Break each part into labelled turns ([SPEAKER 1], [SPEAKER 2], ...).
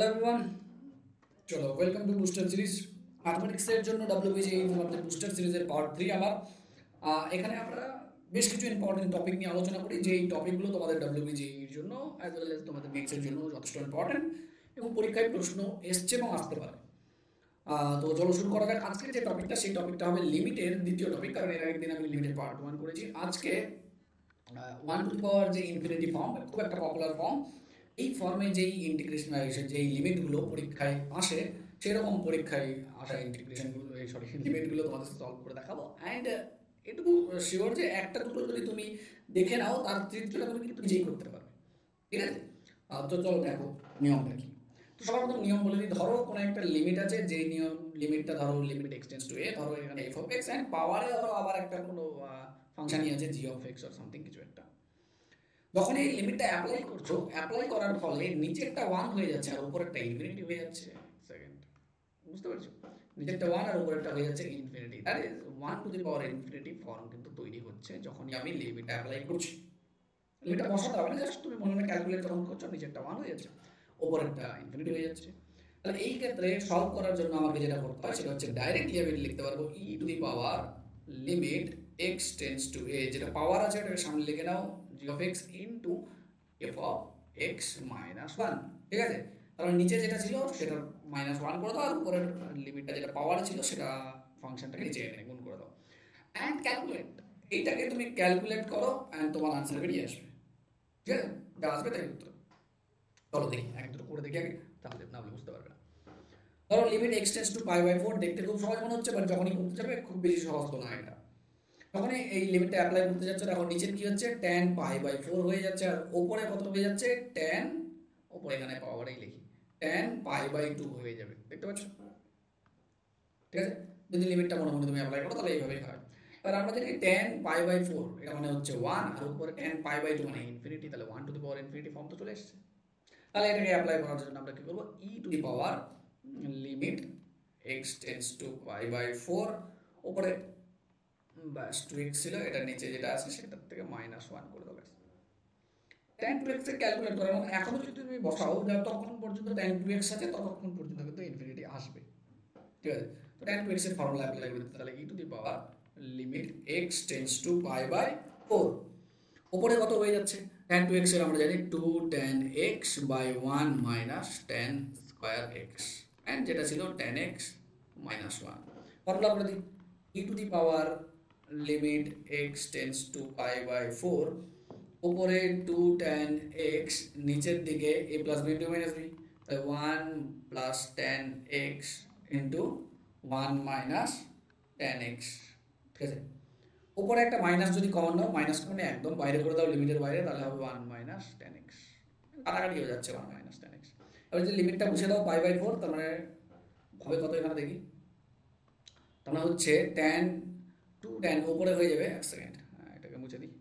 [SPEAKER 1] Hello everyone, চলো welcome to booster series. ম্যাথমেটিক্সের জন্য WBG তোমাদের বুস্টার সিরিজের পার্ট 3 আবার। এখানে আমরা বেশ কিছু ইম্পর্টেন্ট টপিক নিয়ে আলোচনা করি, যে এই টপিকগুলো তোমাদের ডব্লিউবিজির জন্য অ্যাজ ওয়েল এজ তোমাদের মেথসের জন্য যথেষ্ট ইম্পর্টেন্ট এবং পরীক্ষায় প্রশ্ন এসছে এবং আসতে পারে। তো চলো শুরু করা যাক। আজকে যে টপিকটা, সেই টপিকটা হবে লিমিটের দ্বিতীয় টপিক, কারণ এর আগের দিন আমি লিমিটের পার্ট 1 করেছি। আজকে 1 টু দি পাওয়ার যে ইনফিনিটি ফর্ম, খুব একটা পপুলার ফর্ম, এই ফর্মে যেই ইন্টিগ্রেশন যেই লিমিটগুলো পরীক্ষায় আসে, সেরকম পরীক্ষায় আসা ইন্টিগ্রেশনগুলো, সরি লিমিটগুলো তোমাদের সলভ করে দেখাবো। অ্যান্ড এটুকু শিওর যে একটা দুটো যদি তুমি দেখে নাও, তার তৃতীয়টা তুমি কিন্তু নিজেই করতে পারবে। ঠিক আছে? তো চলো দেখো নিয়মটা কি। তো সবার প্রথম নিয়ম বলে দিই। ধরো কোনো একটা লিমিট আছে, যে নিয়ম লিমিটটা ধরো লিমিট এক্সটেন্স টু এ, ধরো এখানে এফ অফ এক্স, অ্যান্ড পাওয়ারে ধরো আবার একটা কোনো ফাংশনই আছে জি অফ এক্স অর সামথিং কিছু একটা। যখন এই লিমিটটা অ্যাপ্লাই করছো, অ্যাপ্লাই করার ফলে নিচেরটা 1 হয়ে যাচ্ছে আর উপরেরটা ইনফিনিটি হয়ে যাচ্ছে। সেকেন্ড, বুঝতে পারছো? নিচেরটা 1 আর উপরেরটা হয়ে যাচ্ছে infinity. That is 1 two the power infinity form কিন্তু তৈরি হচ্ছে যখনই আমি লিমিটটা অ্যাপ্লাই করছি। লিমিটটা বসাতে হবে না, জাস্ট তুমি মনে মনে ক্যালকুলেট যখন করছো, নিচেরটা 1 হয়ে যাচ্ছে, উপরেরটা ইনফিনিটি হয়ে যাচ্ছে। তাহলে এই ক্ষেত্রে সলভ করার জন্য আমাকে যেটা করতে হয় সেটা হচ্ছে ডাইরেক্টলি আমি লিখতে পারবো e to the power limit x tends to a, যেটা পাওয়ার আছে ওটাকে সামনে লিখে নাও, g of x into f of x minus 1। ঠিক আছে? তাহলে নিচে যেটা ছিল সেটা -1 করে দাও, আর উপরের লিমিটটা যেটা পাওয়ার ছিল সেটা ফাংশনটাকে নিচে এনে গুণ করে দাও। অ্যান্ড ক্যালকুলেট, এইটাকে তুমি ক্যালকুলেট করো অ্যান্ড তোমার আনসার বেরিয়ে আসবে। ঠিক আছে? যা আসবে তাই উত্তর। চলো দেখি এক দুটো করে দেখি আগে, তাহলে না হলে বুঝতে পারবে না। ধরো লিমিট এক্সটেন্স টু π/4, দেখতে খুব সহজ মনে হচ্ছে, বাট যখনই করতে যাবে খুব বেশি সহজ তো না এটা। যখনই এই লিমিটটা অ্যাপ্লাই করতে যাচ্ছে, তখন নিচের কি হচ্ছে, tan π/4 হয়ে যাচ্ছে, আর ওপরে কত হয়ে যাচ্ছে, tan, ওপরে এখানে পাওয়ারেই লিখি, tan π/2 হয়ে যাবে। দেখতে পাচ্ছ? ঠিক আছে? যদি লিমিটটা মনে মনে তুমি অ্যাপ্লাই করো তাহলে এইভাবেই হয়। এবার আমরা জানি tan π/4 এটা মানে হচ্ছে 1, আর উপরে tan π/2 মানে ইনফিনিটি, তাহলে 1 two the power infinity form তো চলে এসেছে। তাহলে এটাকে অ্যাপ্লাই করার জন্য আমরা কি করবো, e to the power limit x tends to π/4, উপরে ব্যাস 2x ছিল, এটা নিচে যেটা আছে সেটার থেকে -1 করে দেবো। tan 2x এর ক্যালকুলেট করো, এবং এখনো যদি তুমি বসাও যতক্ষণ পর্যন্ত tan 2x আছে ততক্ষণ পর্যন্ত কিন্তু ইনফিনিটি আসবে। ঠিক আছে? তো tan 2x এর ফর্মুলা অ্যাপ্লাই করে দিতে, তাহলে e to the power limit x tends to π/4, উপরে কত হয়ে যাচ্ছে, tan 2x এর আমরা জানি 2 tan x by 1 minus tan square x, and যেটা ছিল tan x মাইনাস 1। ফর্মুলা করে দিই, e to the power limit x tends to π/4, উপরে 2 tan x, নিচের দিকে a plus b into minus b, তাই 1 plus tan x into 1 minus tan x। ঠিক আছে? উপরে একটা মাইনাস যদি কমন নাও, মাইনাস কমনে একদম বাইরে করে দাও লিমিটের বাইরে, তাহলে হবে 1 মাইনাস tan x, কাটাকাটি হয়ে যাচ্ছে 1 মাইনাস tan x। এবার যদি লিমিটটা বসে দাও π/4, তার মানে হবে কত এখানে দেখি, তার মানে হচ্ছে tan 2 tan উপরে হয়ে যাবে, এক সেকেন্ড এটাকে মুছে দিই।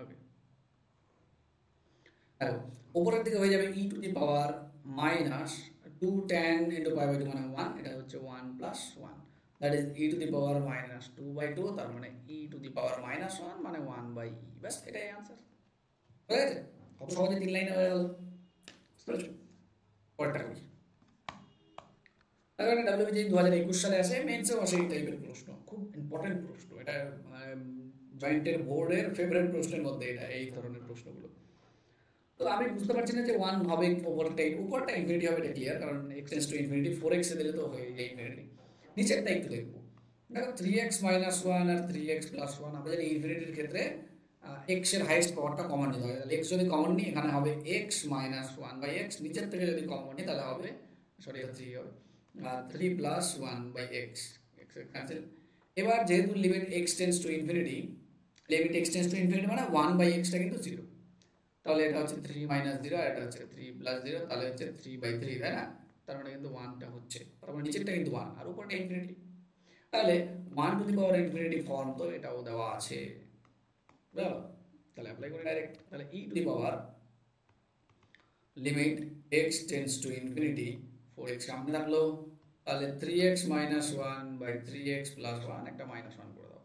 [SPEAKER 1] ওকে, দেখো উপরের দিকে হয়ে যাবে e to the power minus 2 tan into π/2 মানে 1, এটা হচ্ছে 1 plus 1, that is e to the power minus 2/2, তার মানে ই টু দি পাওয়ার মাইনাস 1 মানে 1/e, ব্যাস এটাই আনসার। হয়ে গেছে? কত সহজে 3 লাইনে হয়ে গেল। বুঝতে পেরেছো? পরেরটা করি। তারপরে ডাব্লিউবিজি 2021 সালে আসে, মেন্সেও আসে এই টাইপের প্রশ্ন, খুব ইম্পর্টেন্ট প্রশ্ন এটা, জয়েন্টের বোর্ডের ফেভারিট প্রশ্নের মধ্যে এটা, এই ধরনের প্রশ্নগুলো। তো আমি বুঝতে পারছি না যে 1 হবে উপরটা ইনফিনিটি হবে, এটা ক্লিয়ার, কারণ x tends to infinity 4x এ দিলে তো হয়ে যায় ইনফিনিটি। নিচেরটা একটু দেখবো। দেখো 3x মাইনাস 1 আর 3x প্লাস 1, আমরা জানি ইনফিনিটির ক্ষেত্রে x এর হাইয়েস্ট পাওয়ারটা কমন নিতে হয়। তাহলে x যদি কমন নিই, এখানে হবে x মাইনাস 1/x, নিচের থেকে যদি কমন নিই তাহলে হবে, সরি 3 হবে, 3 প্লাস 1/x, x ক্যান্সেল। এবার যেহেতু limit x tends to infinity, limit x tends to infinity মানে 1/x টা কিন্তু 0, তাহলে এটা হচ্ছে 3 মাইনাস 0 আর এটা হচ্ছে 3 প্লাস 0, তাহলে হচ্ছে 3/3, তাই না? তার মানে কিন্তু 1টা হচ্ছে, তার মানে নিচেরটা কিন্তু 1 আর উপরটা ইনফিনিটি। তাহলে 1 two the power infinity form তো এটাও দেওয়া আছে, বুঝলো? তাহলে অ্যাপ্লাই করি ডাইরেক্ট, তাহলে e to the power limit x tends to infinity, 4x সামনে থাকলো, তাহলে 3x minus 1 by 3x plus 1, একটা -1 করে দাও,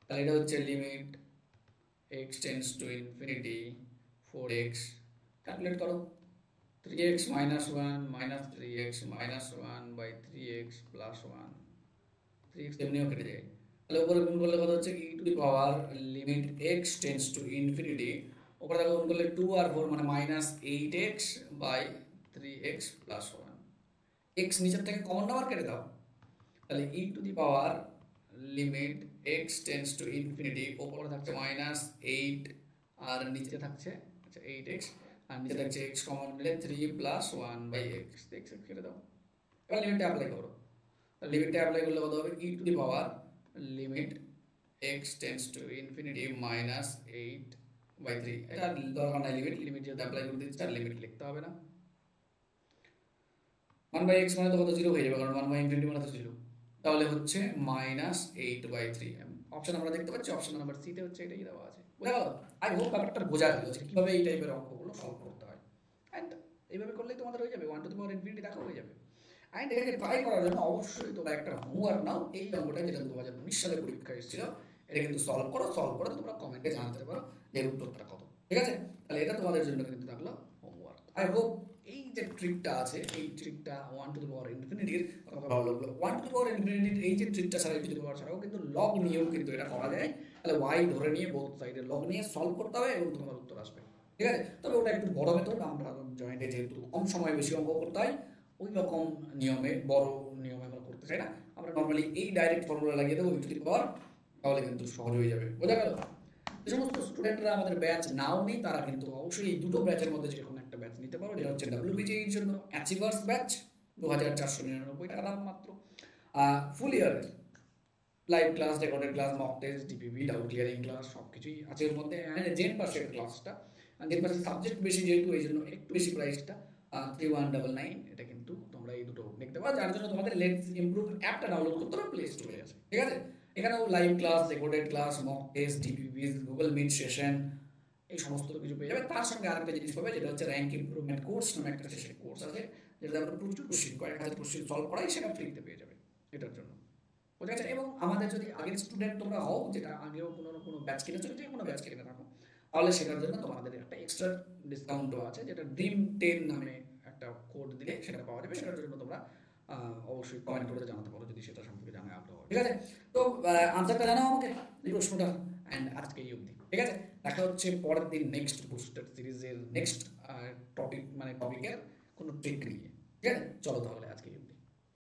[SPEAKER 1] তাহলে এটা হচ্ছে limit x tends to infinity 4x, calculate করো 3x minus 1 minus 3x minus 1 by 3x plus 1, 3x এমনিও কেটে যায়, তাহলে উপরে গুণ করলে কত হচ্ছে e to the power limit x tends to infinity, উপরে দেখো গুণ করলে 2 আর 4 মানে minus 8x by 3x plus 1, x নিচের থেকে কমন নাম্বার কেটে দাও, তাহলে e to the power limit x tends to infinity, উপরে থাকছে মাইনাস 8 আর নিচে থাকছে আচ্ছা 8x, আর নিচে থাকছে x কমন নিলে 3 প্লাস 1 বাই x, x কেটে দাও, এবার লিমিটটা অ্যাপ্লাই করো, লিমিটটা অ্যাপ্লাই করলে কত হবে e to the power limit x tends to infinity minus 8 by 3, এটা দরকার নাই লিমিট যেহেতু অ্যাপ্লাই করে দিচ্ছি আর লিমিট লিখতে হবে না, 1 বাই x মানে তো কত 0 হয়ে যাবে, কারণ 1 বাই ইনফিনিটি মানে তো 0, তাহলে হচ্ছে মাইনাস 8 বাই 3, অপশন আমরা দেখতে পাচ্ছি অপশন নাম্বার সি তে হচ্ছে এটাই দেওয়া আছে, বুঝা গেল? আই হোপ ব্যাপারটা বোঝা গেল যে কিভাবে এই টাইপের অঙ্কগুলো সলভ করতে হয়, এন্ড এইভাবে করলেই তোমাদের হয়ে যাবে 1 টু দি পাওয়ার ইনফিনিটি দেখো হয়ে যাবে। এন্ড এটাকে ট্রাই করার জন্য অবশ্যই তোমরা একটা হোমওয়ার্ক নাও, এই অঙ্কটা যেটা 2019 সালে পরীক্ষা এসেছিল এটা কিন্তু সলভ করে তোমরা কমেন্টে জানাতে পারো এর উত্তরটা কত, ঠিক আছে? তাহলে এটা তোমাদের জন্য কিন্তু থাকলো হোমওয়ার্ক। আই হোপ এই যে ট্রিকটা আছে এই ট্রিকটা 1 টু দি পাওয়ার ইনফিনিটির কথা ভালো লাগলো, 1 টু দি পাওয়ার ইনফিনিটির এই যে ট্রিকটা ছাড়া টু দি পাওয়ার ছাড়াও কিন্তু লগ নিয়েও কিন্তু এটা করা যায়, তাহলে y ধরে নিয়ে বোথ সাইডে লগ নিয়ে সলভ করতে হবে এবং তোমার উত্তর আসবে, ঠিক আছে? তবে ওটা একটু বড় মেথড, আমরা জয়েন্টে যেহেতু কম সময় বেশি অঙ্ক করতে হয় ওই রকম নিয়মে বড় নিয়মে আমরা করতে চাই না, আমরা নর্মালি এই ডাইরেক্ট ফর্মুলা লাগিয়ে দেবো টু দি পাওয়ার, তাহলে কিন্তু সহজ হয়ে যাবে, বোঝা গেল? যে সমস্ত স্টুডেন্টরা আমাদের ব্যাচ নাও নেই তারা কিন্তু অবশ্যই এই দুটো ব্যাচের মধ্যে যে কোনো একটা ব্যাচ নিতে পারো, যেটা হচ্ছে WBJE এর জন্য অ্যাচিভার্স ব্যাচ 2499 টাকা দাম মাত্র, ফুল ইয়ারের live class, recorded class, mock test, DPP, doubt clearing class সব কিছুই আছে এর মধ্যে, জেন পার্সের ক্লাসটা, জেন পার্সের সাবজেক্ট বেশি যেহেতু এই জন্য একটু বেশি প্রাইসটা 3199, এটা কিন্তু তোমরা এই দুটো দেখতে পারো, যার জন্য তোমাদের লেটস ইমপ্রুভ অ্যাপটা ডাউনলোড করতে হবে প্লে স্টোরে আছে, ঠিক আছে? এখানেও live class, recorded class, mock test, DPPs, Google Meet session এই সমস্ত কিছু পেয়ে যাবে, তার সঙ্গে আরেকটা জিনিস পাবে যেটা হচ্ছে র্যাঙ্ক ইমপ্রুভমেন্ট কোর্স নামে একটা সেশন কোর্স আছে, যেটা আমরা প্রচুর কোশ্চিন কয়েক হাজার কোশ্চিন সলভ করাই, সেটা ফ্রিতে পেয়ে যাবে এটার জন্য, বুঝা গেছে? এবং আমাদের যদি আগের স্টুডেন্ট তোমরা হও, যেটা আগেও কোনো ব্যাচ কিনেছো, যে কোনো ব্যাচ কিনে থাকো, তাহলে সেটার জন্য তোমাদের একটা এক্সট্রা ডিসকাউন্টও আছে, যেটা ড্রিম 10 নামে একটা কোড দিলে সেটা পাওয়া যাবে, সেটার জন্য তোমরা অবশ্যই কমেন্ট করে জানাতে পারো যদি সেটা সম্পর্কে জানার আগ্রহ হয়, ঠিক আছে? তো আনসারটা জানাও আমাকে এই প্রশ্নটা, অ্যান্ড আজকে এই অবধি, ঠিক আছে? দেখা হচ্ছে পরের দিন নেক্সট বুস্টার সিরিজের নেক্সট টপিকের কোনো ট্রিক নিয়ে, ঠিক আছে? চলো তাহলে আজকে এই অবধি।